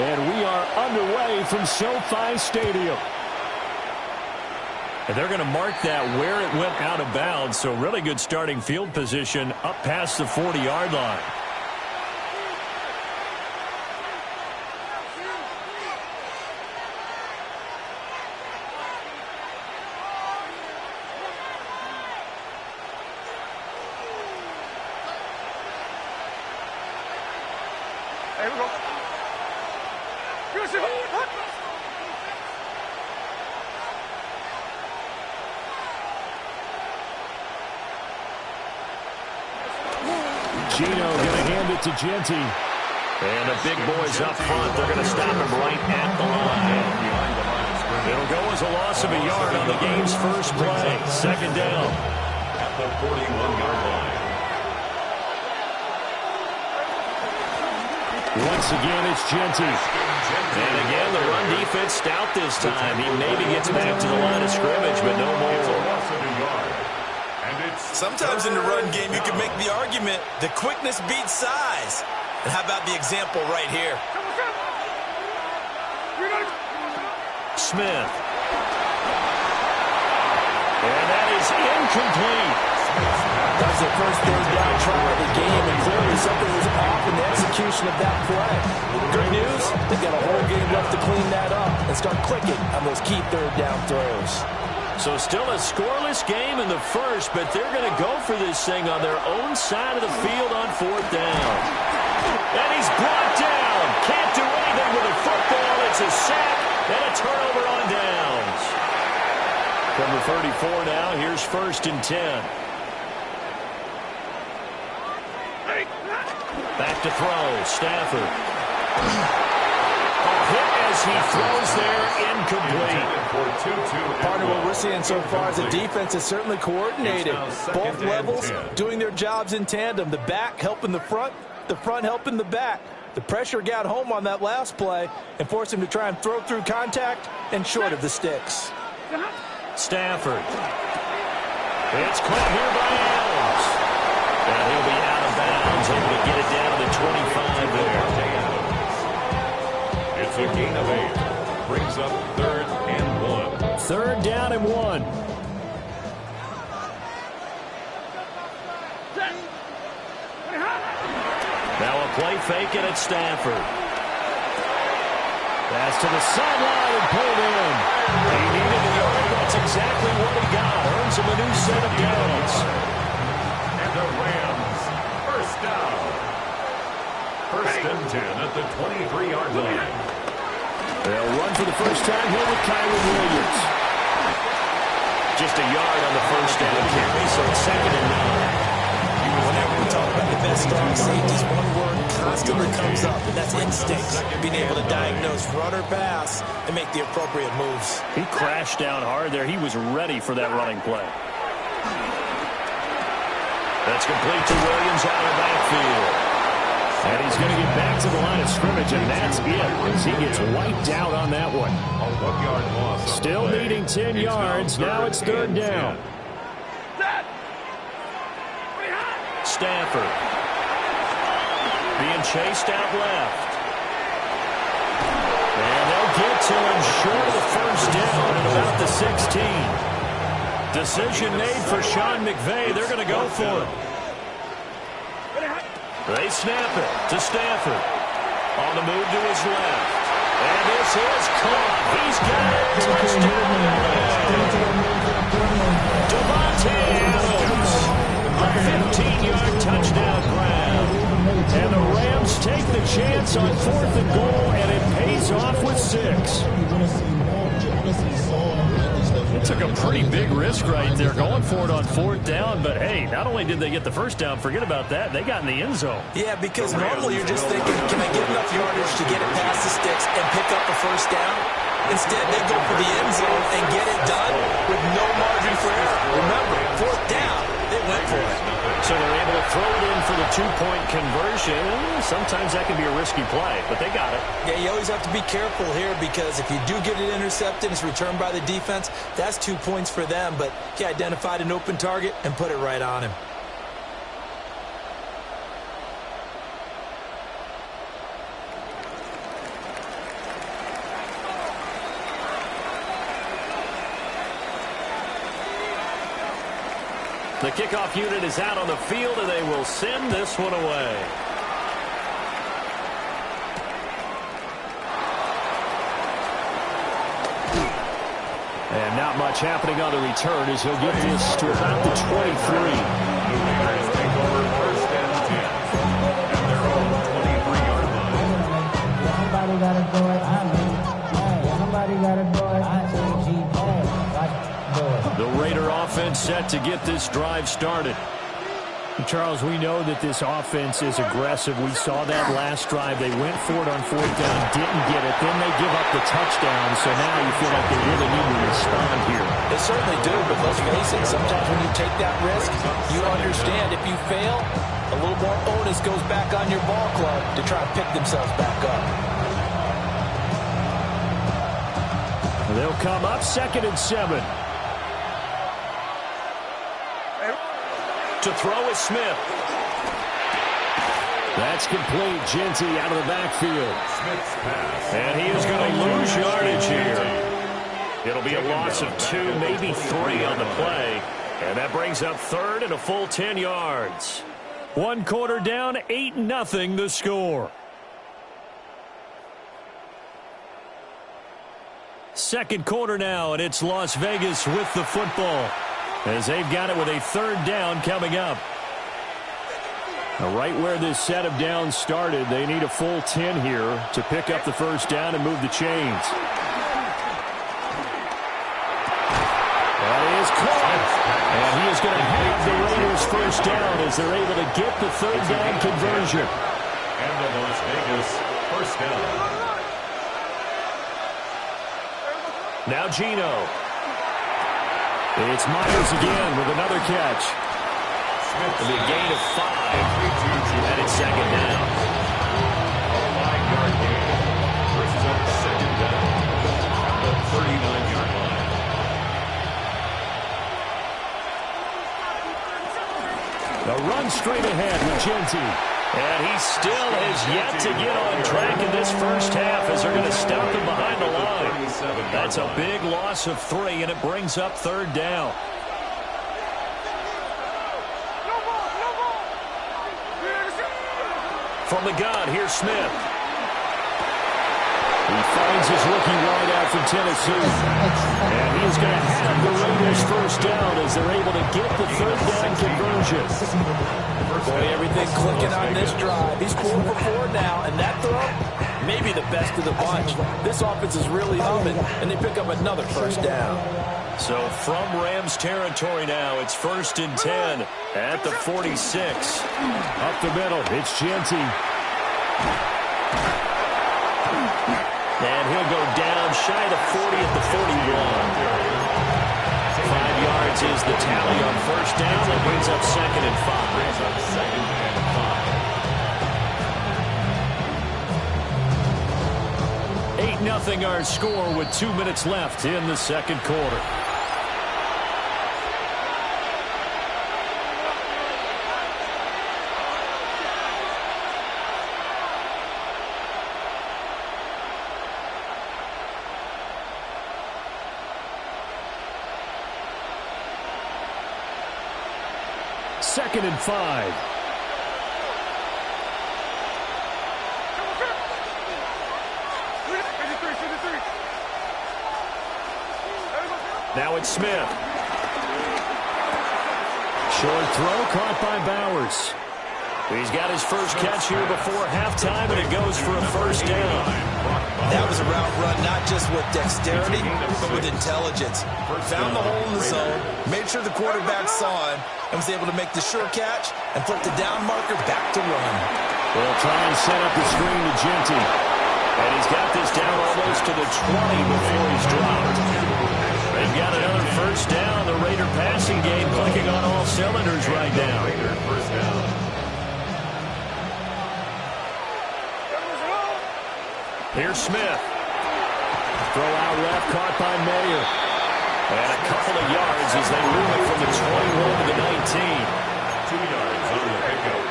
And we are underway from SoFi Stadium. And they're going to mark that where it went out of bounds. So really good starting field position up past the 40-yard line. Here we go. Gino going to hand it to Genty. And the big boys up front, they're going to stop him right at the line. It'll go as a loss of a yard on the game's first play. Second down. At the 41-yard line. Once again, it's Genty. And again, the run defense stout this time. He maybe gets back to the line of scrimmage, but no more. Sometimes in the run game, you can make the argument the quickness beats size. And how about the example right here? Smith. And that is incomplete. That was their first third down try of the game, and clearly something was off in the execution of that play. Good news, they've got a whole game left to clean that up and start clicking on those key third down throws. So still a scoreless game in the first, but they're going to go for this thing on their own side of the field on fourth down. And he's brought down. Can't do anything with a football. It's a sack and a turnover on downs. From the 34 now, here's 1st and 10. Back to throw, Stafford. A hit as he throws there, incomplete. Part of what we're seeing so far is the defense is certainly coordinated. Both levels doing their jobs in tandem. The back helping the front helping the back. The pressure got home on that last play and forced him to try and throw through contact and short of the sticks. Stafford. It's caught here by Adams. And he'll be out of bounds, able to get it down to the 25 there. It's a gain of 8. Brings up 3rd and 1. 3rd down and 1. Now a play fake it at Stafford. Pass to the sideline and pulled in. He needed the yard. That's exactly what he got. Earns him a new set of downs. And the Rams, first down. 1st and 10 at the 23-yard line. They'll run for the first time here with Kyren Williams. Just a yard on the first down carry, so it's 2nd and 9. Whenever we talk about the best strong safeties, one word constantly comes up, and that's instinct. Being able to diagnose run or pass and make the appropriate moves. He crashed down hard there. He was ready for that running play. That's complete to Williams out of the backfield. And he's going to get back to the line of scrimmage, and that's it, as he gets wiped out on that one. A 1-yard loss. Still needing 10 yards. Now it's 3rd down. Stafford being chased out left. And they'll get to him short of the first down at about the 16. Decision made for Sean McVay. They're going to go for it. They snap it to Stafford. On the move to his left. And this is caught. He's got it. Touchdown. Davante Adams. A 15-yard touchdown grab. And the Rams take the chance on 4th and goal, and it pays off with 6. It took a pretty big risk right there going for it on 4th down, but hey, not only did they get the first down, forget about that, they got in the end zone. Yeah, because normally you're just thinking, can I get enough yardage to get it past the sticks and pick up a first down? Instead, they go for the end zone and get it done with no margin for error. Remember, 4th down, they went for it. So they're able to throw it in for the 2-point conversion. Sometimes that can be a risky play, but they got it. Yeah, you always have to be careful here because if you do get it intercepted, it's returned by the defense, that's 2 points for them. But he identified an open target and put it right on him. The kickoff unit is out on the field, and they will send this one away. And not much happening on the return as he'll get this to about the 23. The Raiders take over 1st and 10 at their own 23-yard line. Somebody got to do it. I mean, hey, somebody got to do it. The Raider offense set to get this drive started. Charles, we know that this offense is aggressive. We saw that last drive. They went for it on 4th down, didn't get it. Then they give up the touchdown, so now you feel like they really need to respond here. They certainly do, but let's face it, sometimes when you take that risk, you understand if you fail, a little more onus goes back on your ball club to try and pick themselves back up. They'll come up 2nd and 7. To throw is Smith. That's complete. Genty out of the backfield. Smith's pass. And he is going to lose yardage here. It'll be a loss of 2, maybe 3 on the play. And that brings up 3rd and a full 10 yards. 1 quarter down, 8-0 the score. 2nd quarter now, and it's Las Vegas with the football, as they've got it with a 3rd down coming up. Now, right where this set of downs started, they need a full 10 here to pick up the 1st down and move the chains. That is caught. And he is going to have the Raiders 1st down as they're able to get the 3rd down conversion. And the Las Vegas 1st down. Now Geno. It's Myers again with another catch. It'll be a gain of 5. And it's 2nd down. A 5-yard gain. Brings up 2nd down. The 39-yard line. The run straight ahead with Genty. And he still has yet to get on track in this 1st half as they're going to stop him behind the line. That's a big loss of 3, and it brings up 3rd down. From the gun, here's Smith. He finds his rookie wideout from Tennessee. And he is going to have the Raiders 1st down as they're able to get the 3rd down conversion. Boy, everything clicking on this drive. He's 4 for 4 now, and that throw, maybe the best of the bunch. This offense is really humming, and they pick up another 1st down. So from Rams territory now, it's 1st and 10 at the 46. Up the middle, it's Genty. And he'll go down shy of the 40 at the 41. 5 yards is the tally on 1st down. That brings up 2nd and 5. 8-0 our score with 2 minutes left in the 2nd quarter. Second and 5. Now it's Smith. Short throw caught by Bowers. He's got his first catch here before halftime, and it goes for a 1st down. That was a route run not just with dexterity, but with intelligence. Found the hole in the zone, made sure the quarterback saw him, and was able to make the sure catch and flip the down marker back to run. They'll try and set up the screen to Genty. And he's got this down almost to the 20 before he's dropped. They've got another 1st down. The Raider passing game clicking on all cylinders right now. First down. Here's Smith. Throw out left, caught by Mayer. And a couple of yards as they move it from the 21 to the 19. 2 yards on the pickup.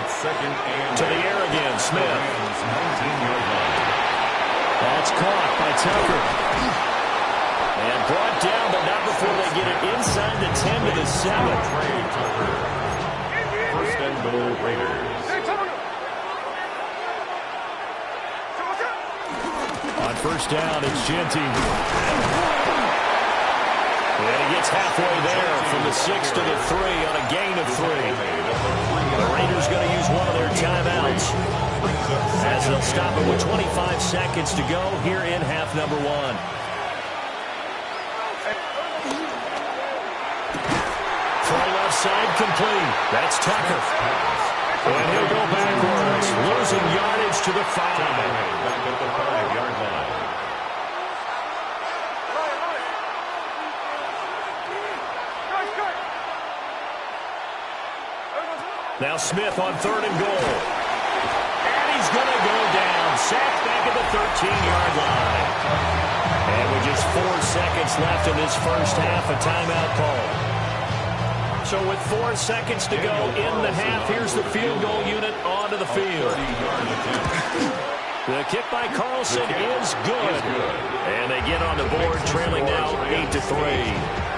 It's 2nd and To the air again, Smith. 19-yard line. That's caught by Tucker. And brought down, but not before they get it inside the 10 to the 7. First and goal, Raiders. On first down, it's Jeanty. And he gets halfway there from the 6 to the 3 on a gain of 3. The Raiders going to use one of their timeouts as they'll stop it with 25 seconds to go here in half number 1. Throw left side complete. That's Tucker. And he'll go backwards, losing yardage to the 5. Back at the 5-yard line. Now Smith on 3rd and goal. And he's going to go down. Sacked back at the 13-yard line. And with just 4 seconds left in this first half, a timeout call. So with 4 seconds to go in the half, here's the field goal unit onto the field. The kick by Carlson is good. And they get on the board, trailing now 8-3.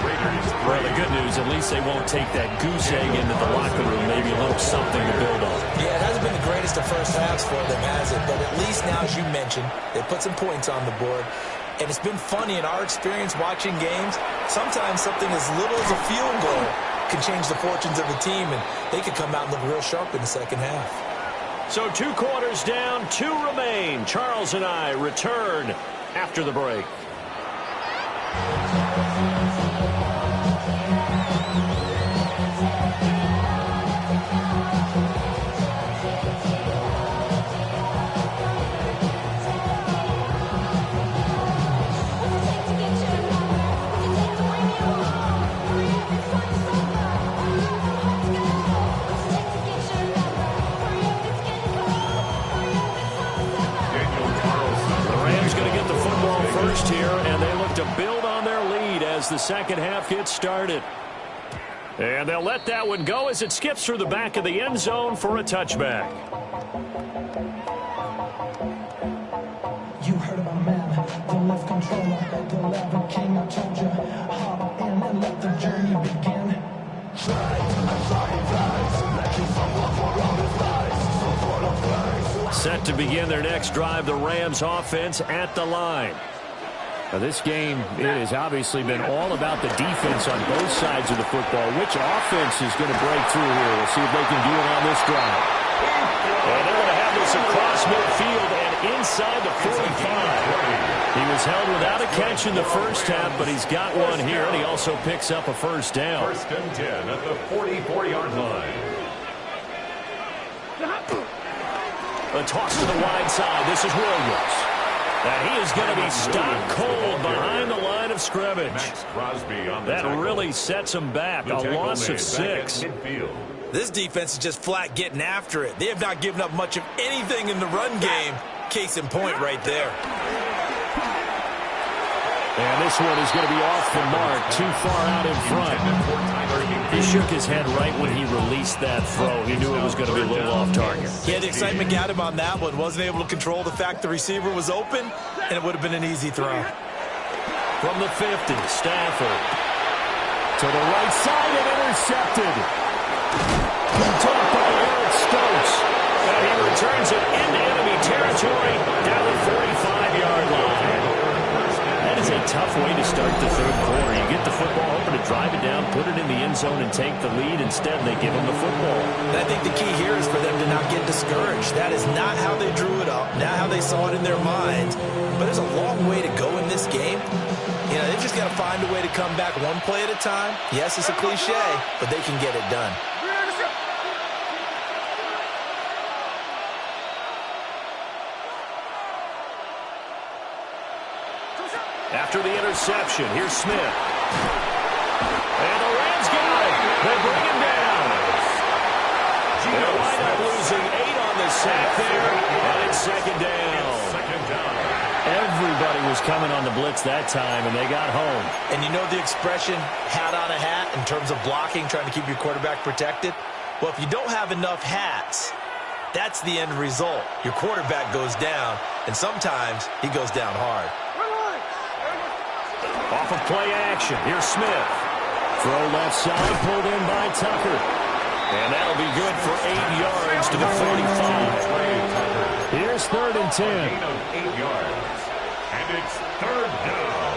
Well, the good news, at least they won't take that goose egg into the locker room. Maybe a little something to build on. Yeah, it hasn't been the greatest of first halves for them, has it? But at least now, as you mentioned, they put some points on the board. And it's been funny in our experience watching games. Sometimes something as little as a field goal can change the fortunes of a team, and they could come out and look real sharp in the second half. So 2 quarters down, 2 remain. Charles and I return after the break. Here, and they look to build on their lead as the second half gets started. And they'll let that one go as it skips through the back of the end zone for a touchback. You heard about man, the left controller, the lever king. I told you, hop in and let the journey begin. Set to begin their next drive, the Rams offense at the line. Now, this game, it has obviously been all about the defense on both sides of the football. Which offense is going to break through here? We'll see if they can do it on this drive. And they're going to have this across midfield and inside the 45. He was held without a catch in the first half, but he's got one here, and he also picks up a first down. First and 10 at the 44-yard line. A toss to the wide side. This is Williams. And he is going to be stopped cold behind the line of scrimmage. That really sets him back. A loss of 6. This defense is just flat getting after it. They have not given up much of anything in the run game. Case in point right there. And this one is going to be off the mark, too far out in front. He shook his head right when he released that throw. He knew it was going to be a little off target. Yeah, the excitement got him on that one. Wasn't able to control the fact the receiver was open, and it would have been an easy throw. From the 50, Stafford. To the right side and intercepted. Picked by Eric Stokes. And he returns it into enemy territory down the 45-yard line. That is a tough way to start the third quarter. You get the football, hoping to drive it down, put it in the end zone, and take the lead. Instead, they give them the football. And I think the key here is for them to not get discouraged. That is not how they drew it up, not how they saw it in their minds. But there's a long way to go in this game. You know, they've just got to find a way to come back one play at a time. Yes, it's a cliche, but they can get it done. After the interception, here's Smith. And the Rams got it. They bring him down. They'll wind up losing 8 on the sack there, and it's second down. Everybody was coming on the blitz that time, and they got home. And you know the expression, hat on a hat, in terms of blocking, trying to keep your quarterback protected? Well, if you don't have enough hats, that's the end result. Your quarterback goes down, and sometimes he goes down hard. Off of play action. Here's Smith. Throw left side, pulled in by Tucker. And that'll be good for 8 yards to the 45. Here's 3rd and 10. Gain of 8 yards. And it's 3rd down.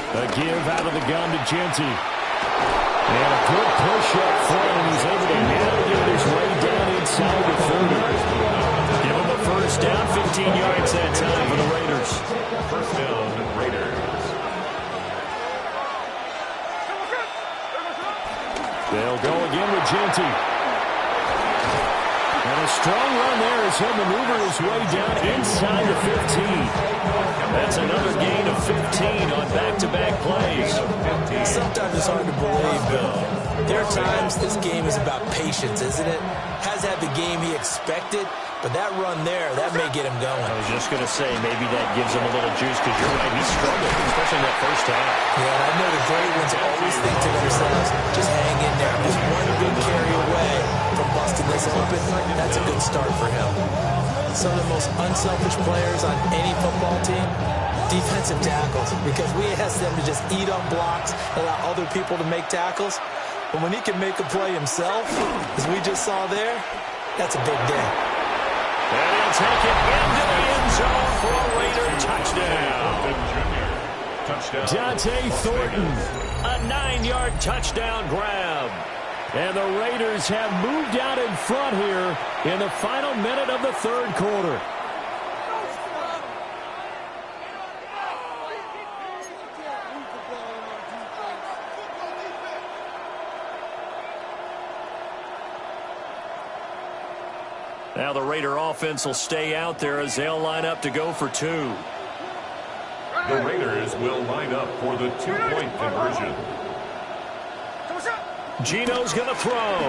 A give out of the gun to Genty. And a good push up front, and he's able to navigate his way down inside the 30. Give him a first down, 15 yards that time for the Raiders. First down, Raiders. They'll go again with Genty. And a strong run there as he'll maneuver his way down inside the 15. That's another gain of 15 on back-to-back plays. Sometimes it's hard to believe, Bill. There are times this game is about patience, isn't it? Has had the game he expected, but that run there, that may get him going. I was just going to say, maybe that gives him a little juice, because you're right, he struggled, especially in that first half. Yeah, and I know the great ones always think to themselves, just hang in there. Just one good carry away from busting this open. That's a good start for him. Some of the most unselfish players on any football team, defensive tackles, because we ask them to just eat up blocks, allow other people to make tackles. But when he can make a play himself, as we just saw there, that's a big day. And he'll take it into the end zone for a Raider touchdown. Dante Thornton. A 9-yard touchdown grab. And the Raiders have moved out in front here in the final minute of the 3rd quarter. Now the Raider offense will stay out there as they'll line up to go for 2. The Raiders will line up for the 2-point conversion. Gino's going to throw.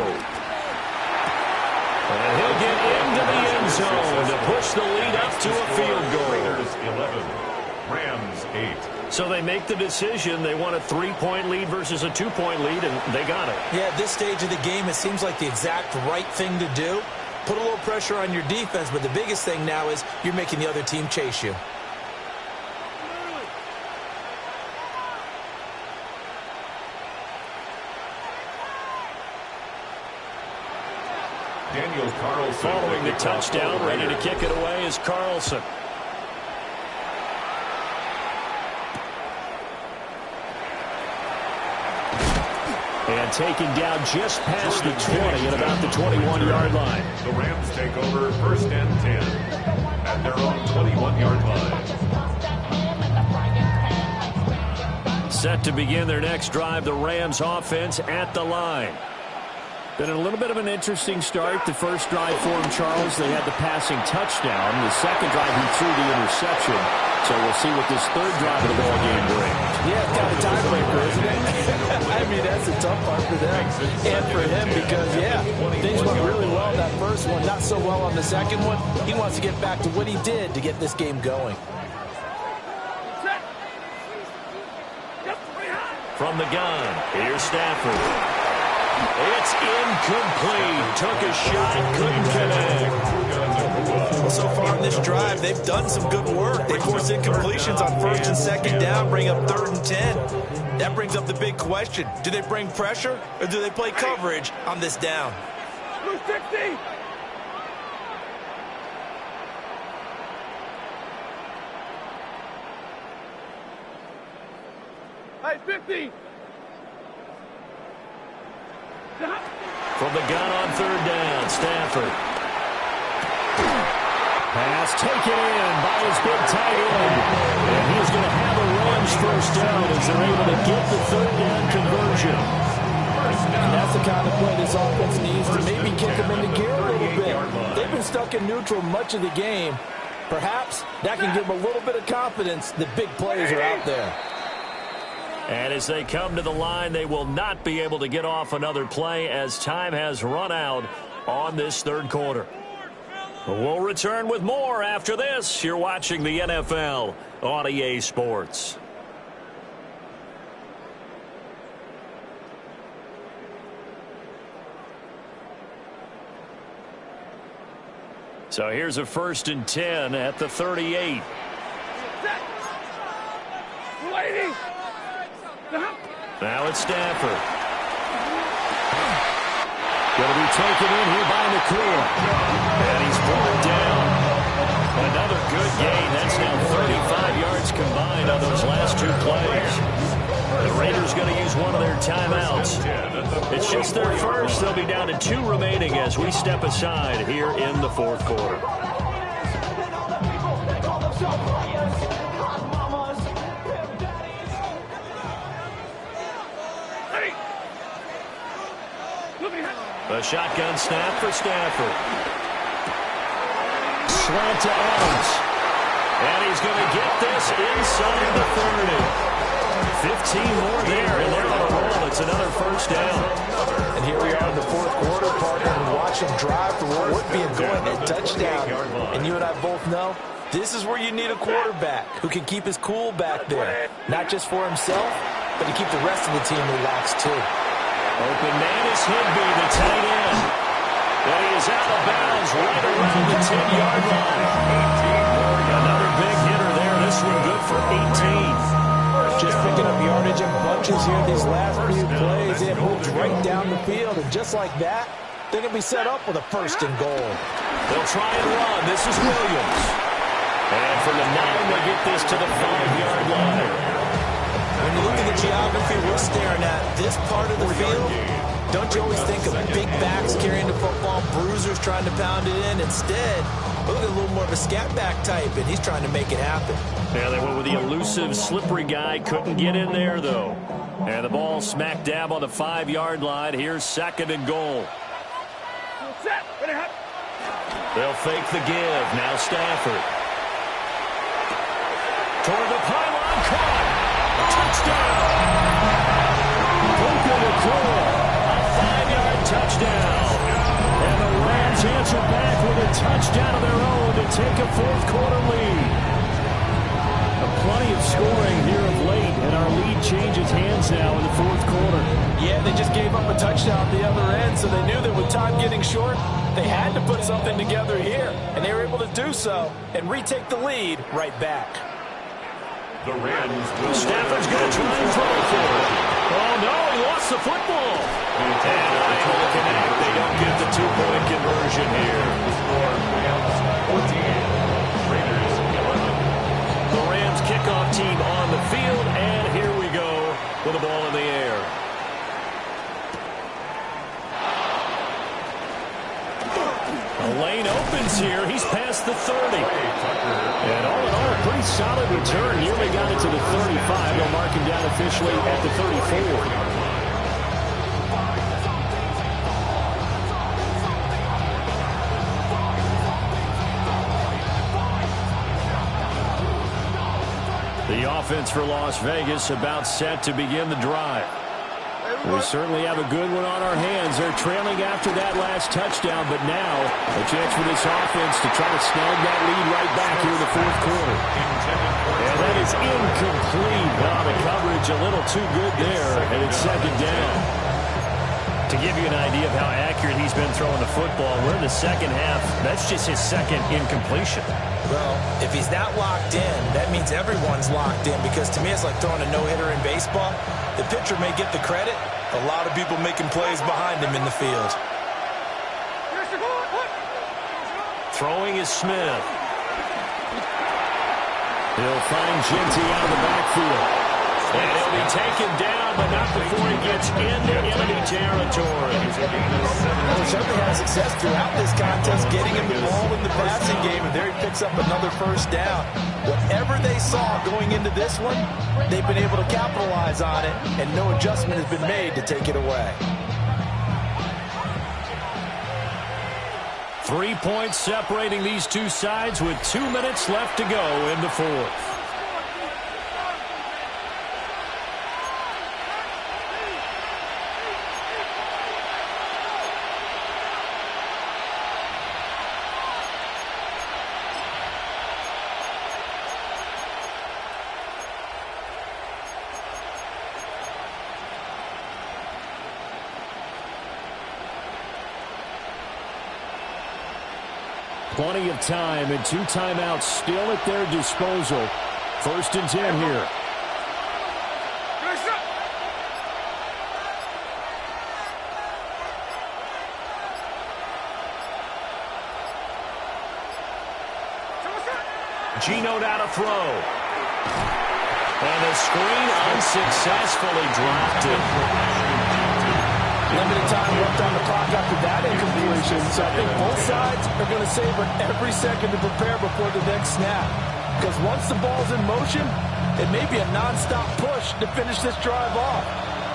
And he'll get into the end zone to push the lead up to a field goal. Raiders 11, Rams 8. So they make the decision. They want a 3-point lead versus a 2-point lead, and they got it. Yeah, at this stage of the game, it seems like the exact right thing to do. Put a little pressure on your defense, but the biggest thing now is you're making the other team chase you. Daniel Carlson. Following the touchdown, ready to kick it away is Carlson. And taken down just past the 20 at about the 21-yard line. The Rams take over 1st and 10 at their own 21-yard line. Set to begin their next drive, the Rams offense at the line. Been a little bit of an interesting start. The first drive for him, Charles, they had the passing touchdown. The second drive, he threw the interception. So we'll see what this 3rd drive of the ball game brings. Yeah, it's kind of tiebreaker, isn't it? I mean, that's a tough part for them and for him because, yeah, things went really well that first one, not so well on the second one. He wants to get back to what he did to get this game going. From the gun, here's Stafford. It's incomplete. Took a shot, couldn't connect. Well, so far in this drive, they've done some good work. They forced incompletions on 1st and 2nd down, bring up 3rd and 10. That brings up the big question. Do they bring pressure or do they play coverage on this down? Blue 60. Hey, 50. From the gun on 3rd down, Stafford. Pass taken in by his big tight end. And he's going to have a Rams first down as they're able to get the 3rd down conversion. And that's the kind of play this offense needs to maybe kick them into gear a little bit. They've been stuck in neutral much of the game. Perhaps that can give them a little bit of confidence that big plays are out there. And as they come to the line, they will not be able to get off another play as time has run out on this 3rd quarter. We'll return with more after this. You're watching the NFL on EA Sports. So here's a 1st and 10 at the 38. Lady. Now it's Stafford. Going to be taken in here by McCool. And he's brought down. Another good gain. That's now 35 yards combined on those last two plays. The Raiders going to use one of their timeouts. It's just their first. They'll be down to 2 remaining as we step aside here in the fourth quarter. A shotgun snap for Stafford. Slant to Adams. And he's going to get this inside the 30. 15 more there, and they're on a roll. It's another first down. And here we are in the fourth quarter, partner, and watch them drive for what would be a go-ahead touchdown. And you and I both know this is where you need a quarterback who can keep his cool back there. Not just for himself, but to keep the rest of the team relaxed, too. Open man is Higbee, the tight end. And he is out of bounds right around the 10-yard line. Another big hitter there. This one good for 18. Just picking up yardage in bunches here these last few plays. It moves right down the field, and just like that, they're going to be set up with a first and goal. They'll try and run. This is Williams. And from the 9, they get this to the 5-yard line. When you look at the geography we're staring at, this part of the field, don't you always think of big backs carrying the football, bruisers trying to pound it in? Instead, look at a little more of a scat back type, and he's trying to make it happen. Yeah, they went with the elusive, slippery guy. Couldn't get in there, though. And the ball smack dab on the 5-yard line. Here's second and goal. They'll fake the give. Now Stafford. Toward the pylon, caught. Touchdown! Puka Nacua, a 5-yard touchdown. And the Rams answer back with a touchdown of their own to take a fourth-quarter lead. Plenty of scoring here of late, and our lead changes hands now in the fourth quarter. Yeah, they just gave up a touchdown at the other end, so they knew that with time getting short, they had to put something together here. And they were able to do so and retake the lead right back. The Rams will Stafford's going to try and throw for it. Oh, no, he lost the football. And unable to connect. They don't get the 2-point conversion here. The score, Rams 14, Raiders 11. The Rams kickoff team on the field, and here we go with the ball in the air. The lane opens here. He's past the 30. And all in all, a pretty solid return. Nearly got it to the 35. They'll mark him down officially at the 34. The offense for Las Vegas about set to begin the drive. We certainly have a good one on our hands. They're trailing after that last touchdown, but now a chance for this offense to try to snag that lead right back here in the fourth quarter. And that is incomplete. Well, the coverage a little too good there, and it's second down. To give you an idea of how accurate he's been throwing the football, we're in the second half. That's just his second incompletion. Well, if he's that locked in, that means everyone's locked in, because to me it's like throwing a no-hitter in baseball. The pitcher may get the credit, a lot of people making plays behind him in the field. Throwing is Smith. He'll find Genty out of the backfield. And he'll be taken down, but not before he gets into enemy territory. Well, certainly had success throughout this contest, getting him the ball in the passing game, and there he picks up another first down. Whatever they saw going into this one, they've been able to capitalize on it, and no adjustment has been made to take it away. 3 points separating these two sides with 2 minutes left to go in the fourth. Plenty of time and 2 timeouts still at their disposal. 1st and 10 here. Geno now to throw. And the screen unsuccessfully dropped it. Limited time left on the clock after that incompletion. So I think both sides are going to savor every second to prepare before the next snap. Because once the ball's in motion, it may be a nonstop push to finish this drive off.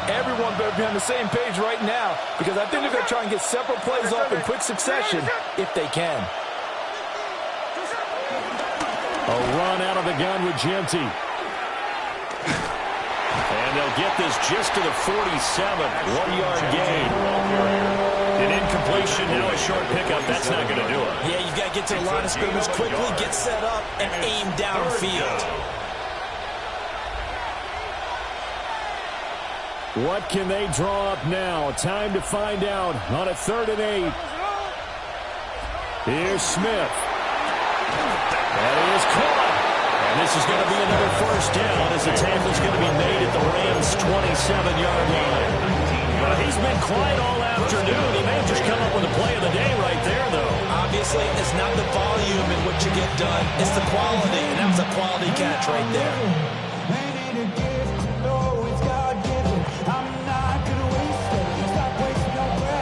Everyone better be on the same page right now, because I think they're going to try and get several plays off in quick succession if they can. A run out of the gun with Jeanty. And they'll get this just to the 47. 1-yard gain. An incompletion, now a short pickup. That's not going to do it. Yeah, you've got to get to the line of scrimmage quickly, get set up, and aim downfield. What can they draw up now? Time to find out on a 3rd and 8. Here's Smith. That is caught. And this is going to be another first down as the tackle's going to be made at the Rams' 27-yard line. Well, he's been quiet all afternoon. He may have just come up with the play of the day right there, though. Obviously, it's not the volume in which you get done. It's the quality, and that was a quality catch right there.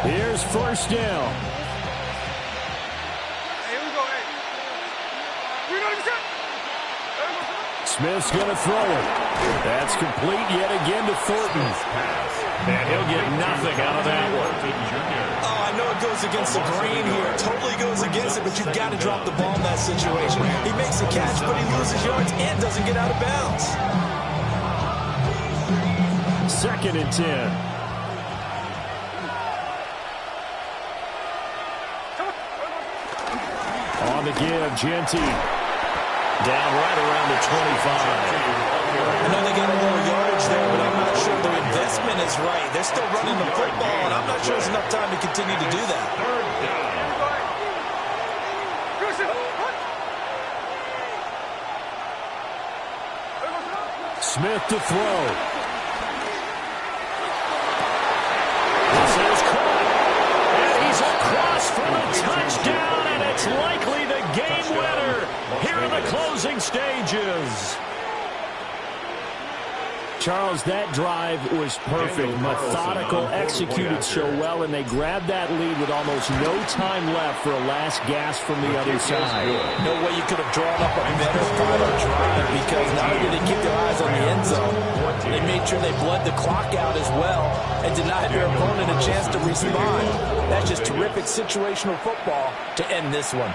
Here's first down. Smith's going to throw it. That's complete yet again to Thornton. And he'll get nothing out of that one. Oh, I know it goes against the grain here. It totally goes against it, but you've got to drop the ball in that situation. He makes a catch, but he loses yards and doesn't get out of bounds. 2nd and 10. On the give, Jeanty. Down right around the 25. I know they got a little yardage there, but I'm not sure their investment is right. They're still running the football, and I'm not sure there's enough time to continue to do that. Smith to throw. This is caught. And he's across for the touchdown, and it's likely the game winner here in the closing stages. Charles, that drive was perfect. Methodical, executed so well, and they grabbed that lead with almost no time left for a last gasp from the other side. No way you could have drawn up a better final drive, because not only did they keep their eyes on the end zone, they made sure they bled the clock out as well and denied their opponent a chance to respond. That's just terrific situational football to end this one.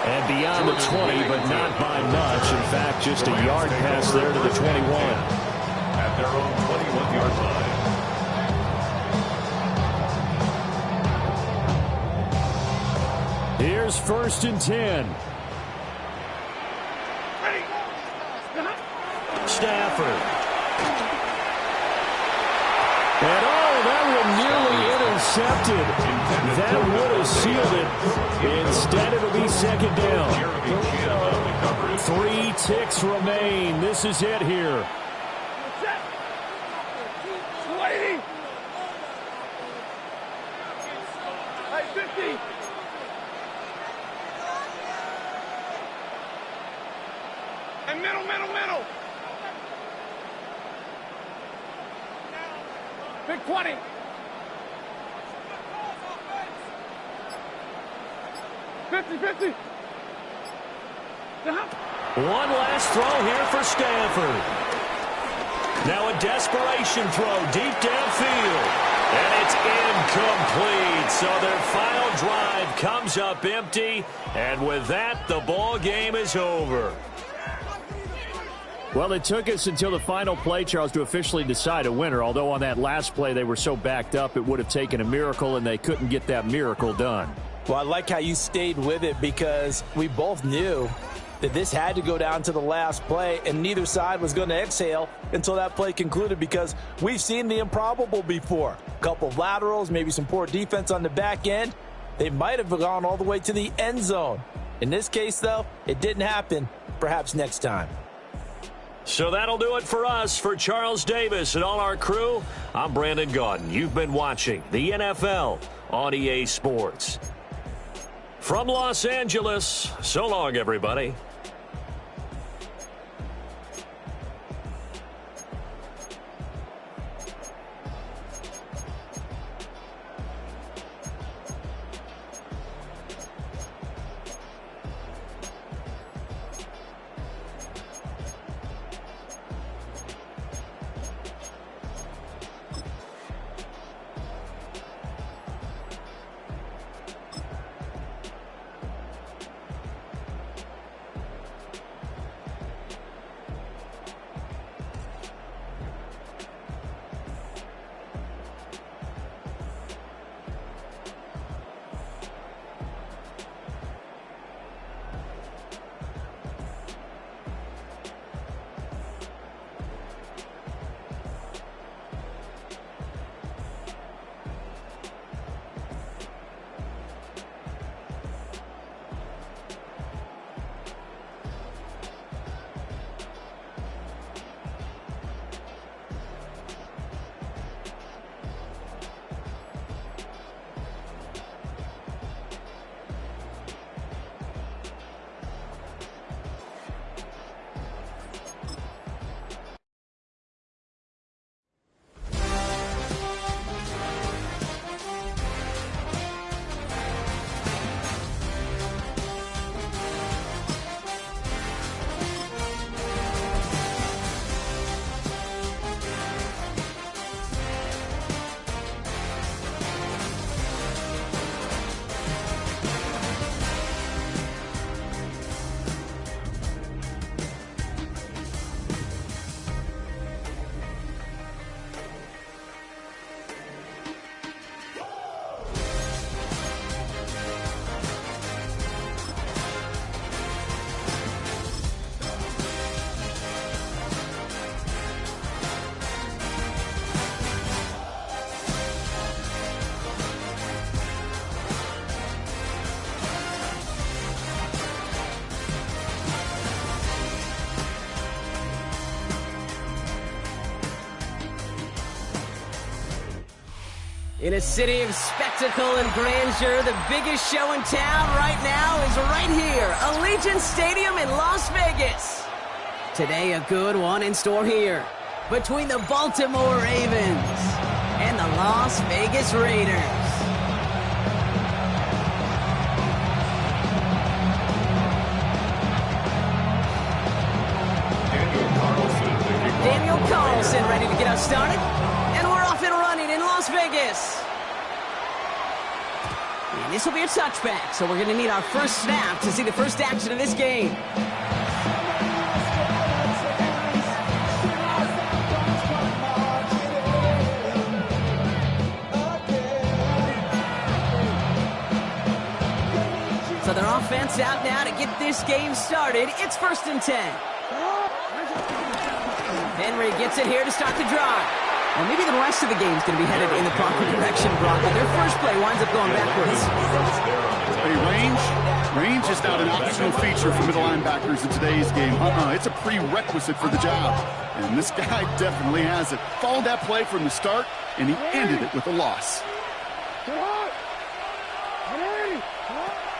And beyond the 20, but not by much. In fact, just a yard pass there to the 21. At their own 21-yard line. Here's 1st and 10. Stafford. And that one nearly intercepted. That would have sealed it. Instead, it'll be 2nd down. 3 ticks remain. This is it here. Hey, 50. And middle. Big 20. One last throw here for Stafford. Now a desperation throw deep downfield. And it's incomplete. So their final drive comes up empty. And with that, the ball game is over. Well, it took us until the final play, Charles, to officially decide a winner. Although on that last play they were so backed up, it would have taken a miracle, and they couldn't get that miracle done. Well, I like how you stayed with it, because we both knew that this had to go down to the last play, and neither side was going to exhale until that play concluded, because we've seen the improbable before. A couple of laterals, maybe some poor defense on the back end. They might have gone all the way to the end zone. In this case, though, it didn't happen. Perhaps next time. So that'll do it for us. For Charles Davis and all our crew, I'm Brandon Gaudin. You've been watching the NFL on EA Sports. From Los Angeles, so long, everybody. In a city of spectacle and grandeur, the biggest show in town right now is right here, Allegiant Stadium in Las Vegas. Today, a good one in store here between the Baltimore Ravens and the Las Vegas Raiders. Daniel Carlson ready to get us started. And we're off and running in Las Vegas. And this will be a touchback, so we're going to need our first snap to see the first action of this game. So their offense out now to get this game started. It's 1st and 10. Henry gets it here to start the drive. Well, maybe the rest of the game's going to be headed in the proper direction, Brock, but their first play winds up going backwards. Hey, range is not an optional feature for middle linebackers in today's game. It's a prerequisite for the job. And this guy definitely has it. Followed that play from the start, and he ended it with a loss.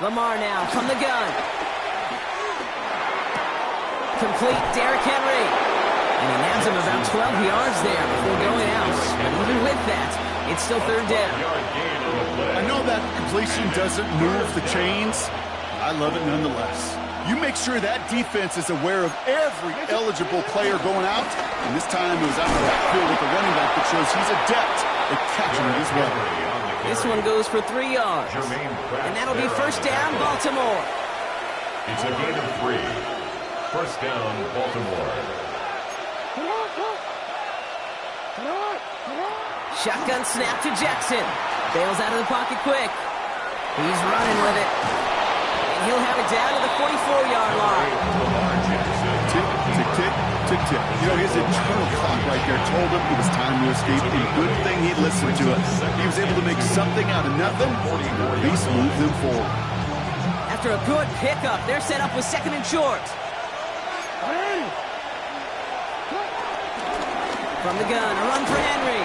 Lamar now from the gun. Complete Derrick Henry. And he nabs him about 12 yards there before going out. But even with that, it's still 3rd down. I know that completion doesn't move the chains. I love it nonetheless. You make sure that defense is aware of every eligible player going out. And this time it was out of the backfield with the running back that shows he's adept at catching it as well. This one goes for 3 yards. And that'll be 1st down, Baltimore. It's a gain of 3. 1st down, Baltimore. Shotgun snap to Jackson. Bails out of the pocket quick. He's running with it. And he'll have it down to the 44-yard line. Tick, tick, tick, tick, tick. You know, his internal clock right there told him it was time to escape. And good thing he listened to it. He was able to make something out of nothing, and at least move them forward. After a good pickup, they're set up with 2nd and short. From the gun, a run for Henry.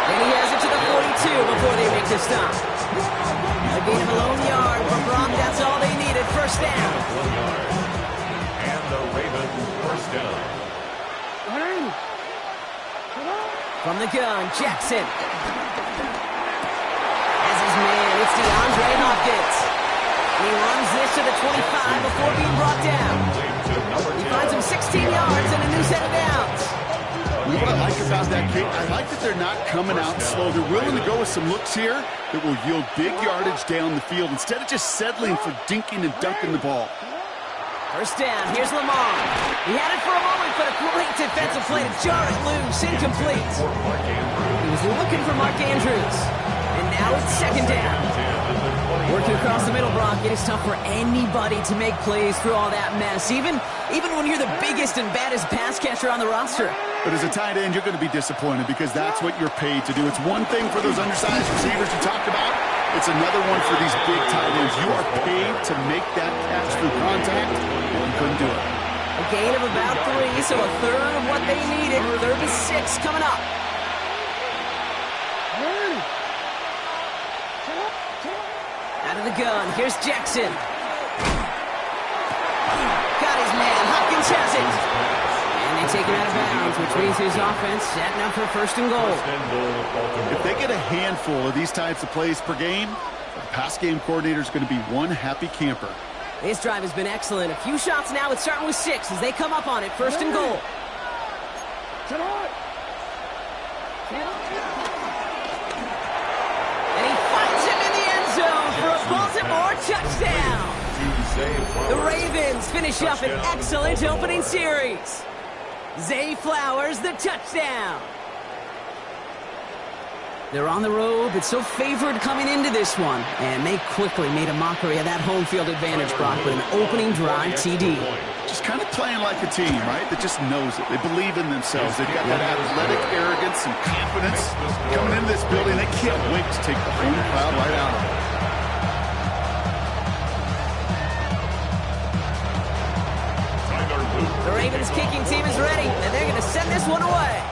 And he has it to the 42 before they make the stop. A gain of a lone yard for Brock. That's all they needed. First down. 1 yard. And the Ravens first down. From the gun, Jackson. As his man, it's DeAndre Hopkins. He runs this to the 25 before being brought down. He finds him 16 yards and a new set of downs. What I like about that kick, I like that they're not coming out slow. They're willing to go with some looks here that will yield big yardage down the field instead of just settling for dinking and dunking the ball. First down, here's Lamar. He had it for a moment, but a great defensive play to jar it loose, incomplete. He was looking for Mark Andrews. And now it's second down. Working across the middle, Brock, it is tough for anybody to make plays through all that mess, even when you're the biggest and baddest pass catcher on the roster. But as a tight end, you're going to be disappointed because that's what you're paid to do. It's one thing for those undersized receivers you talked about. It's another one for these big tight ends. You are paid to make that catch through contact, and you couldn't do it. A gain of about 3, so a third of what they needed. 3rd and 6 coming up. Out of the gun, here's Jackson. Got his man, Hopkins has it. And they take him out of bounds, which means his offense setting up for first and goal. If they get a handful of these types of plays per game, the pass game coordinator is going to be one happy camper. This drive has been excellent. A few shots now. It's starting with 6 as they come up on it. First and goal. And he finds him in the end zone for a Baltimore touchdown. The Ravens finish up an excellent opening series. Zay Flowers, the touchdown. They're on the road, but so favored coming into this one. And they quickly made a mockery of that home field advantage, Brock, with an opening drive TD. Just kind of playing like a team, right? That just knows it. They believe in themselves. They've got that athletic arrogance and confidence. Coming into this building, they can't wait to take the home crowd right out of it. The Ravens kicking team is ready, and they're going to send this one away.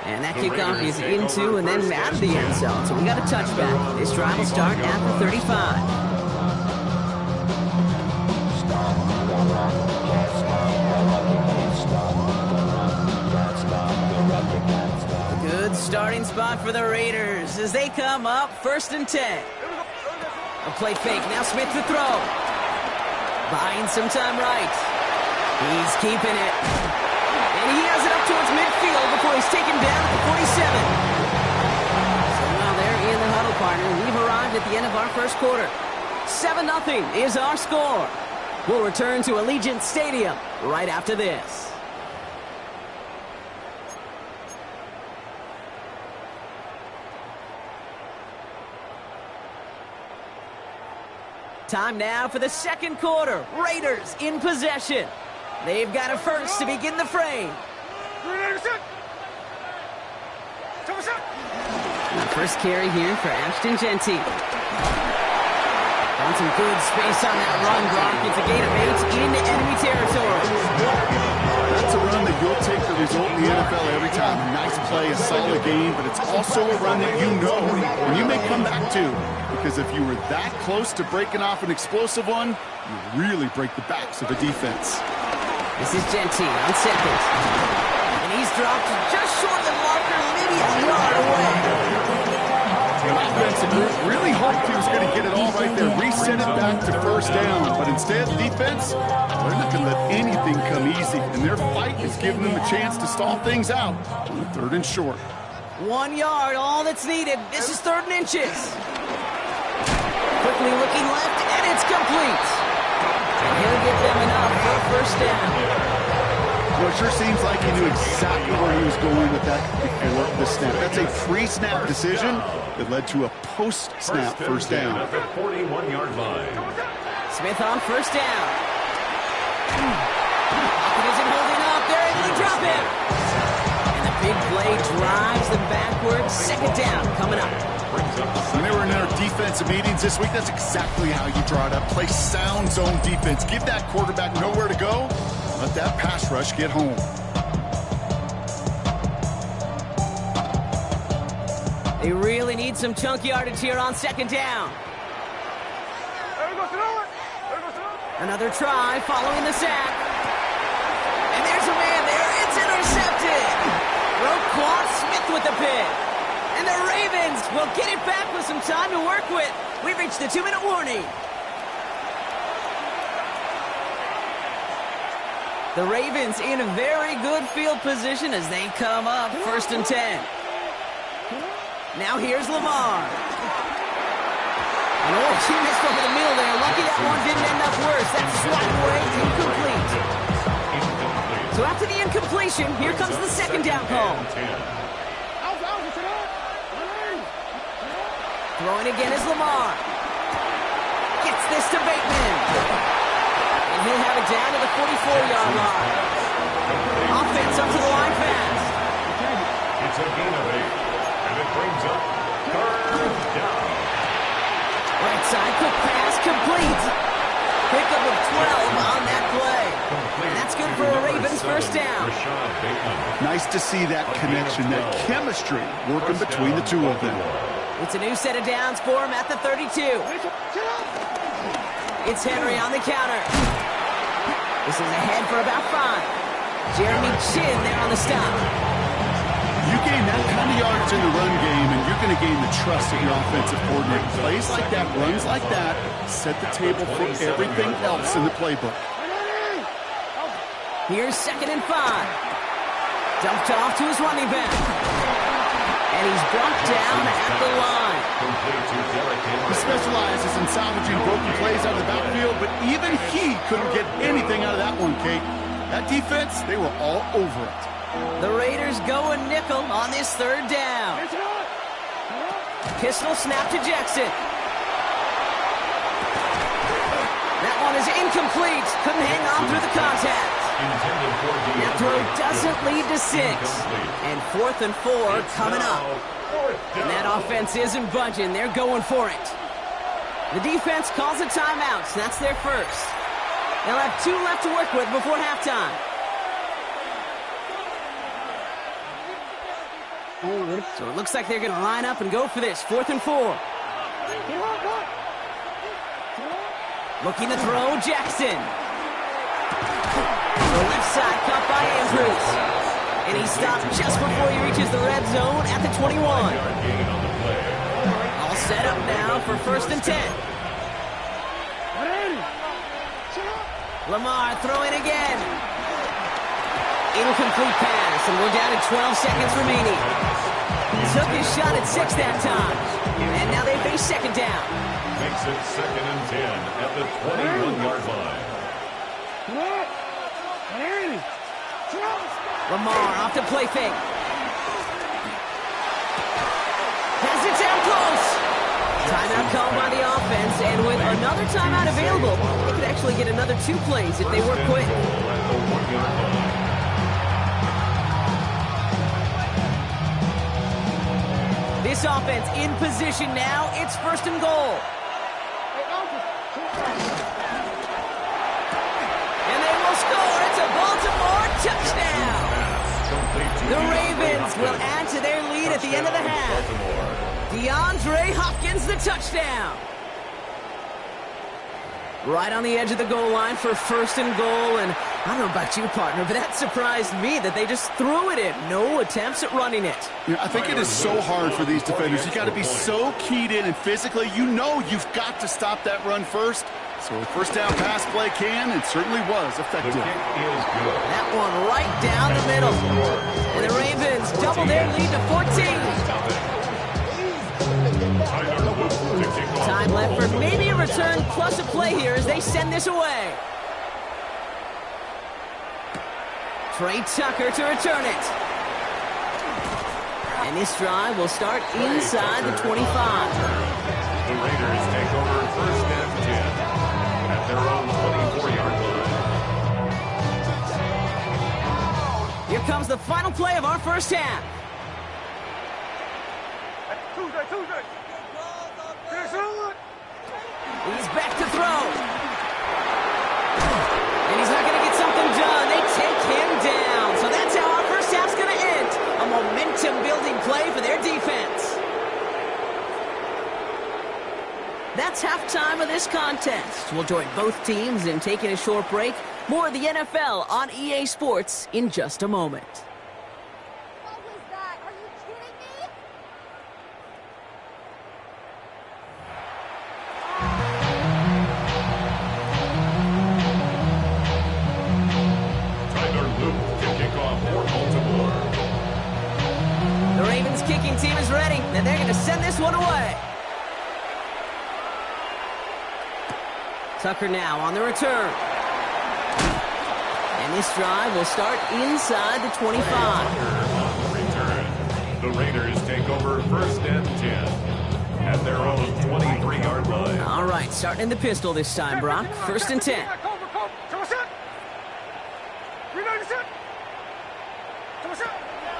And that kickoff is into and then out of the end zone. So we got a touchback. This drive will start at the 35. Good starting spot for the Raiders as they come up 1st and 10. A play fake. Now Smith to throw. Buying some time right. He's keeping it. And he has it up towards midfield before he's taken down at the 47. So now they're in the huddle, partner. We've arrived at the end of our first quarter. 7-0 is our score. We'll return to Allegiant Stadium right after this. Time now for the second quarter. Raiders in possession. They've got a first to begin the frame. The first carry here for Ashton Jeanty. Found some good space on that run, Brock. It's a gain of 8 into enemy territory. That's a run that you'll take the result in the NFL every time. A nice play, a solid game, but it's also a run that you know when you may come back to. Because if you were that close to breaking off an explosive one, you really break the backs of a defense. This is Jeanty on second. And he's dropped just short of the marker, maybe a yard away. The offensive group really hoped he was going to get it all right there, reset it back to first down. But instead, defense, they're not going to let anything come easy. And their fight is giving them a chance to stall things out on 3rd and short. 1 yard, all that's needed. This is 3rd and inches. Quickly looking left, and it's complete. And he'll get them enough for a first down. Well, it sure seems like he knew exactly where he was going with that before the snap. That's a pre-snap decision that led to a post-snap first down. At the 41-yard line. Smith on first down. Pocket isn't holding up. They're able to drop him. And the big play drives them backwards. Second down coming up. When they were in our defensive meetings this week, that's exactly how you draw it up. Play sound zone defense. Give that quarterback nowhere to go. Let that pass rush get home. They really need some chunk yardage here on second down. Another try following the sack. And there's a man there. It's intercepted. Roquan Smith with the pick. And the Ravens will get it back with some time to work with. We've reached the 2-minute warning. The Ravens in a very good field position as they come up 1st and 10. Now here's Lamar. And oh, he missed over the middle there. Lucky that one didn't end up worse. That's swatted away, incomplete. So after the incompletion, here comes the second down call. Throwing again is Lamar. Gets this to Bateman. And he'll have it down to the 44-yard line. Offense up to the line fast. It's a gain of 8. And it brings up 3rd down. Right side, quick pass, complete. Pickup of 12 on that play. And that's good for a Ravens first down. Nice to see that connection, that chemistry working between the two of them. It's a new set of downs for him at the 32. It's Henry on the counter. This is ahead for about 5. Jeremy Chin there on the stop. You gain that kind of yardage in the run game, and you're going to gain the trust of your offensive coordinator. Plays like that, runs like that, set the table for everything else in the playbook. Here's 2nd and 5. Dumped off to his running back. And he's brought down at the line. He specializes in salvaging broken plays out of the backfield, but even he couldn't get anything out of that one, Kate. That defense, they were all over it. The Raiders go a nickel on this 3rd down. Pistol snap to Jackson. That one is incomplete. Couldn't hang on through the contact. That throw doesn't lead to 6. And 4th and 4 coming up. And that offense isn't budging. They're going for it. The defense calls a timeout. So that's their first. They'll have 2 left to work with before halftime. So it looks like they're going to line up and go for this. 4th and 4. Looking to throw, Jackson. The left side caught by Andrews. And he stopped just before he reaches the red zone at the 21. All set up now for 1st and 10. Lamar throwing again. Incomplete pass, and we're down to 12 seconds remaining. Took his shot at 6 that time. And now they face 2nd down. Makes it 2nd and 10 at the 21-yard line. Lamar off to play fake. Has it down close. Timeout called by the offense, and with another timeout available, they could actually get another 2 plays if they work quick. This offense in position now. It's 1st and goal. And they will score. It's a Baltimore touchdown. The Ravens will add to their lead at the end of the half. DeAndre Hopkins, the touchdown. Right on the edge of the goal line for 1st and goal. And I don't know about you, partner, but that surprised me that they just threw it in. No attempts at running it. Yeah, I think it is so hard for these defenders. You got to be so keyed in and physically, you know you've got to stop that run first. So a 1st down pass play can and certainly was effective. That one right down the middle. And the Ravens double their lead to 14. Time left for maybe a return plus a play here as they send this away. Trey Tucker to return it. And this drive will start inside the 25. The Raiders take over 1st and 10 at their own 24-yard line. Here comes the final play of our first half. He's back to throw. And he's not going to get something done. They take him down. So that's how our first half's going to end. A momentum-building play for their defense. That's halftime of this contest. We'll join both teams in taking a short break. More of the NFL on EA Sports in just a moment. What was that? Are you kidding me? Tyler Luke to kick off for Baltimore. The Ravens kicking team is ready, and they're going to send this one away. Tucker now on the return. And this drive will start inside the 25. On the return, the Raiders take over 1st and 10 at their own 23-yard line. All right, starting in the pistol this time, Brock. 1st and 10.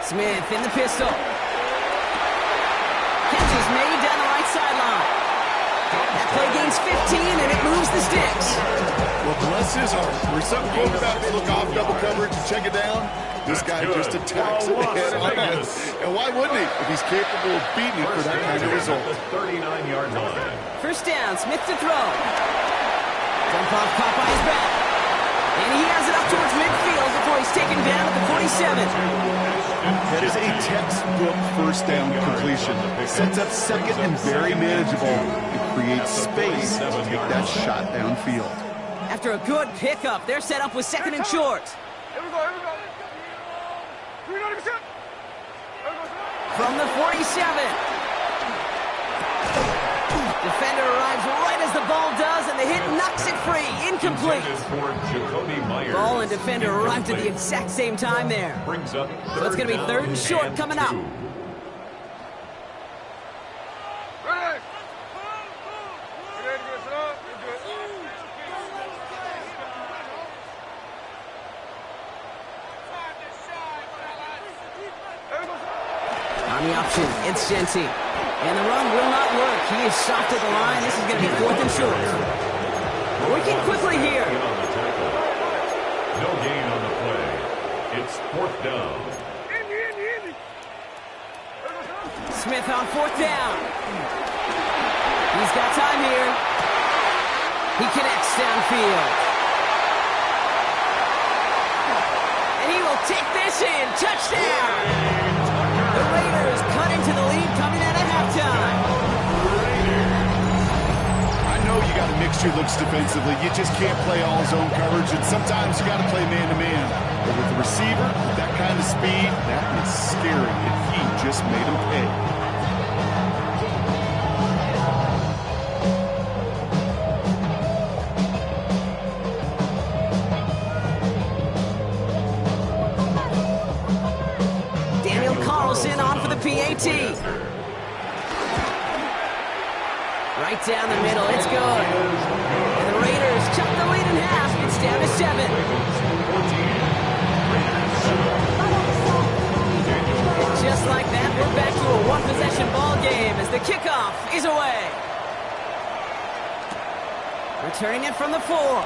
Smith in the pistol. Catch is made down the right sideline. That play gains 15, and it moves the sticks. Well, bless his heart. Where some quarterbacks look off double coverage and check it down, this guy just attacks it head on. And why wouldn't he if he's capable of beating it for that kind of result? 39-yard line. 1st down, Smith to throw. Dump off caught by his back. And he has it up towards midfield before he's taken down at the 47. That is a textbook 1st down completion. Sets up 2nd and very manageable. It creates space to take that shot downfield. After a good pickup, they're set up with 2nd and short. Here we go. From the 47. Defender arrives right as the ball does, and the hit knocks it free. Incomplete. Ball and defender arrived at the exact same time there. So it's going to be 3rd and short coming up. On the option, it's Genty. And the run will not work. He is soft at the line. This is going to be 4th and short. Working quickly here. No gain on the play. It's 4th down. Smith on 4th down. He's got time here. He connects downfield. And he will take this in. Touchdown. The Raiders cut into the lead coming out of halftime. I know you got to mix your looks defensively. You just can't play all zone coverage, and sometimes you got to play man-to-man. But with the receiver, with that kind of speed, that is scary, and he just made him pay. On for the PAT. Right down the middle, it's good. And the Raiders chop the lead in half. It's down to 7. Just like that, we're back to a one-possession ball game as the kickoff is away. Returning it from the 4.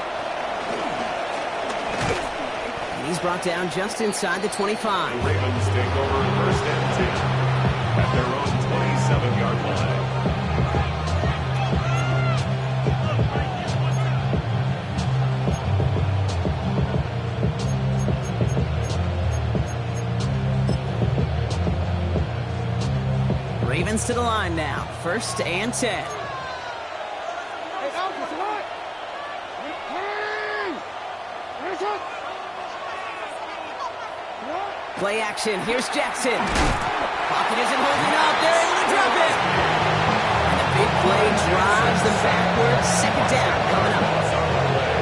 He's brought down just inside the 25. The Ravens take over 1st and 10 at their own 27-yard line. Ravens to the line now. 1st and 10. Play action. Here's Jackson. Pocket isn't holding up. They're able to drop it. And the big play drives them backwards. 2nd down coming up.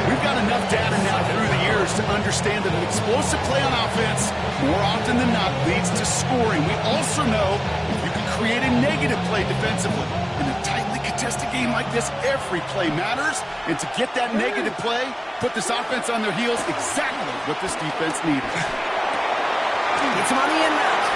We've got enough data now through the years to understand that an explosive play on offense more often than not leads to scoring. We also know if you can create a negative play defensively. In a tightly contested game like this, every play matters. And to get that negative play, put this offense on their heels, exactly what this defense needed. Gets him on the in route.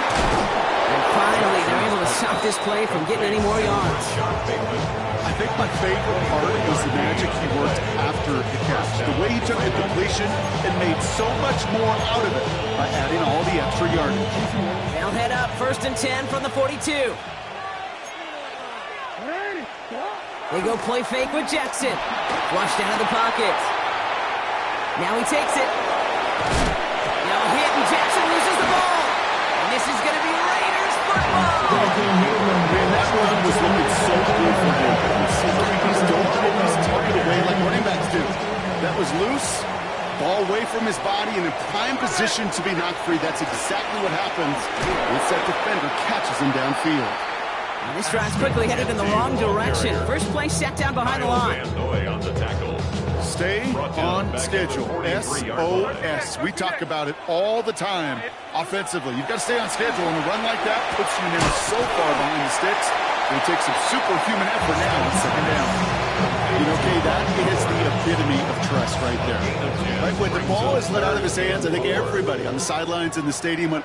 And finally, they're able to stop this play from getting any more yards. I think my favorite part was the magic he worked after the catch. The way he took the completion and made so much more out of it by adding all the extra yardage. They'll head up 1st and 10 from the 42. They go play fake with Jackson. Flushed out of the pocket. Now he takes it. Now hit, and Jackson loses the ball. And this is going to be Raiders football. Man, that run was looking so good for him. He's don't always tuck it away like running backs do. That was loose. Ball away from his body and in prime position to be knocked free. That's exactly what happens once that defender catches him downfield. And this drive's quickly headed in the wrong direction. First play set down behind the line. Stay on schedule. SOS. We talk about it all the time offensively. You've got to stay on schedule, and a run like that puts you now so far behind the sticks. It takes some superhuman effort now on second down. You know, Kay, that is the epitome of trust right there. Right when the ball is let out of his hands, I think everybody on the sidelines in the stadium went,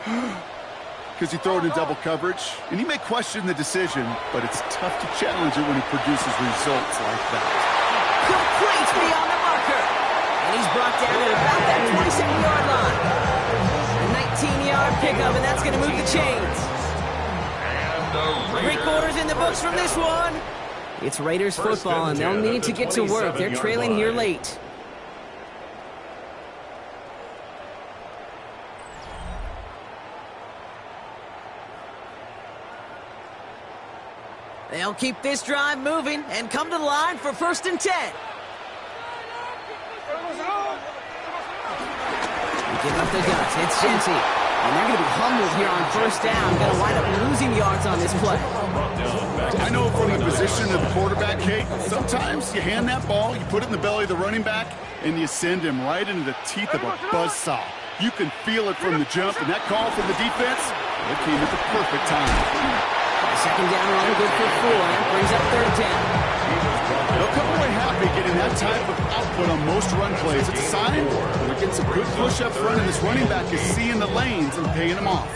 because you throw it in double coverage. And you may question the decision, but it's tough to challenge it when it produces results like that. Complete beyond the marker. And he's brought down at about that 27-yard line. A 19-yard pickup, and that's going to move the chains. 3 quarters in the books from this one. It's Raiders football, and they'll need to get to work. They're trailing here late. They'll keep this drive moving and come to the line for 1st and 10. Give up the guts. It's Genty. And they're going to be humbled here on 1st down. Going to wind up losing yards on this play. I know from the position of the quarterback, Kate, sometimes you hand that ball, you put it in the belly of the running back, and you send him right into the teeth of a buzzsaw. You can feel it from the jump, and that call from the defense, it came at the perfect time. Second down run, good for 4. That brings up 3rd down. They'll come away happy getting that type of output on most run plays. It's a sign that they're getting some good push up front, and this running back is seeing the lanes and paying them off.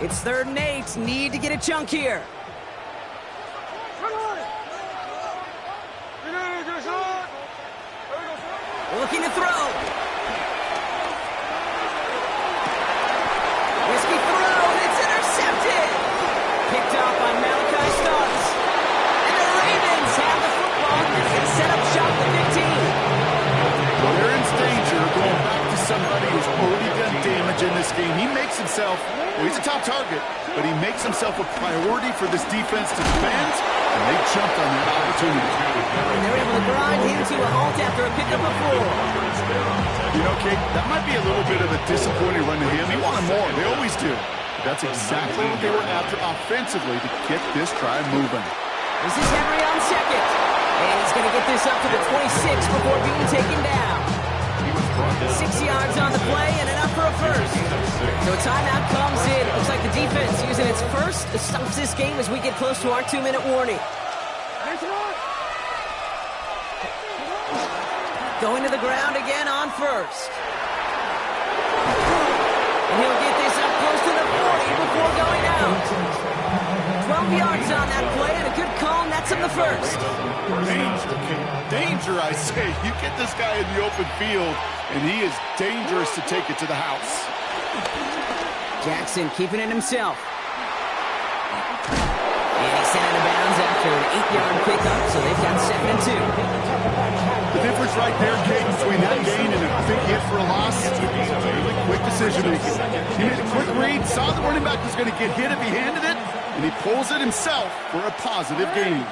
It's 3rd and 8. Need to get a chunk here. Looking to throw. Risky throw, and it's intercepted. Picked off by Malachi Starks. And the Ravens have the football, and they can set up shop at 15. Well, they're in danger going back to somebody who's already done damage in this game. He makes himself, well, he's a top target, but he makes himself a priority for this defense to defend, and they jumped on that opportunity. And they're able to grind him to a halt after a pickup of 4. You know, Kate, that might be a little bit of a disappointing run to him. He wanted more. They always do. That's exactly what they were after offensively to get this drive moving. This is Henry on second. And he's going to get this up to the 26 before being taken down. 6 yards on the play and enough for a first. So a timeout comes in. Looks like the defense using its first to stop this game as we get close to our 2-minute warning. Going to the ground again on 1st. And he'll get this up close to the 40 before going out. 12 yards on that play and a good call, and that's in the 1st. Danger, Kate. Danger, I say. You get this guy in the open field, and he is dangerous to take it to the house. Jackson keeping it himself. And he's sent out of bounds after an 8-yard pickup, so they've got 2nd and 2. The difference right there, Kate, between that gain and a big hit for a loss, really quick decision-making. He made a quick read, saw the running back was going to get hit if he handed it, and he pulls it himself for a positive gain.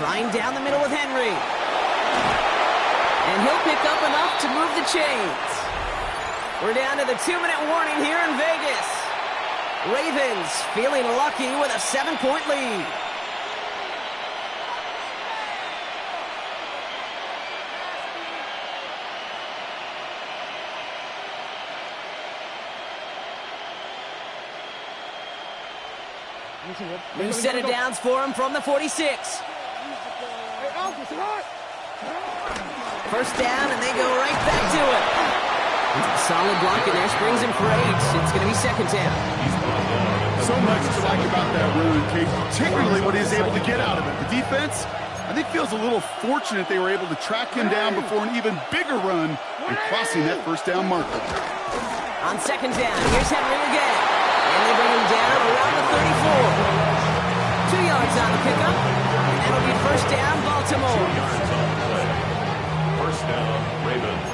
Flying down the middle with Henry. And he'll pick up enough to move the chains. We're down to the 2-minute warning here in Vegas. Ravens feeling lucky with a 7-point lead. New set of downs for him from the 46. 1st down, and they go right back to it. Solid block in there, springs him for 8. It's going to be 2nd down. So much to like about that run, Kate, particularly what he's able to get out of it. The defense, I think, feels a little fortunate they were able to track him down before an even bigger run and crossing that 1st down marker. On 2nd down, here's Henry again. And they bring him down Baltimore. 2 yards on the play. First down, Ravens.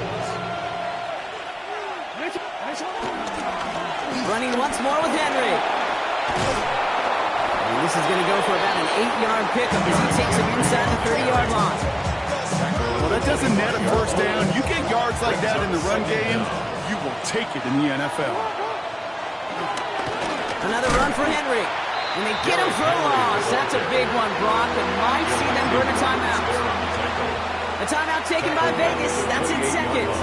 Running once more with Henry. And this is going to go for about an 8-yard pickup as he takes him inside the 30-yard line. Well, that doesn't net a first down. You get yards like that in the run game, you will take it in the NFL. Another run for Henry. And they get him for a loss. That's a big one, Brock, and might see them burn a timeout. A timeout taken by Vegas. That's in seconds.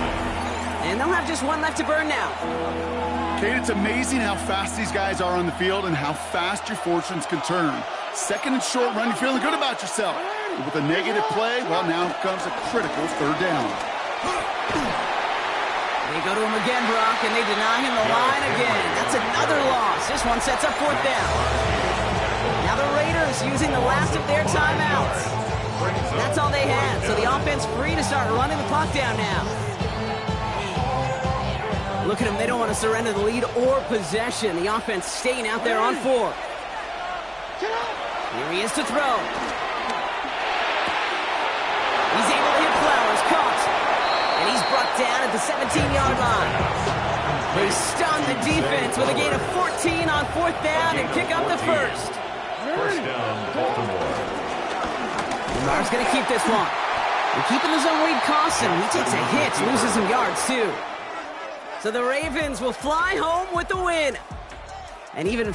And they'll have just one left to burn now. Kate, it's amazing how fast these guys are on the field and how fast your fortunes can turn. Second and short run, you're feeling good about yourself. But with a negative play, well, now comes a critical third down. They go to him again, Brock, and they deny him the line again. That's another loss. This one sets up fourth down. Now the Raiders using the last of their timeouts. That's all they had, so the offense free to start running the clock down now. Look at them. They don't want to surrender the lead or possession. The offense staying out there on 4. Here he is to throw. He's able to hit Flowers. Caught. And he's brought down at the 17-yard line. They stun the defense with a gain of 14 on fourth down and pick up the first. First down, Baltimore. Lamar's going to keep this one. And keeping the zone lead costs him. He takes a hit, loses some yards too. So the Ravens will fly home with the win. And even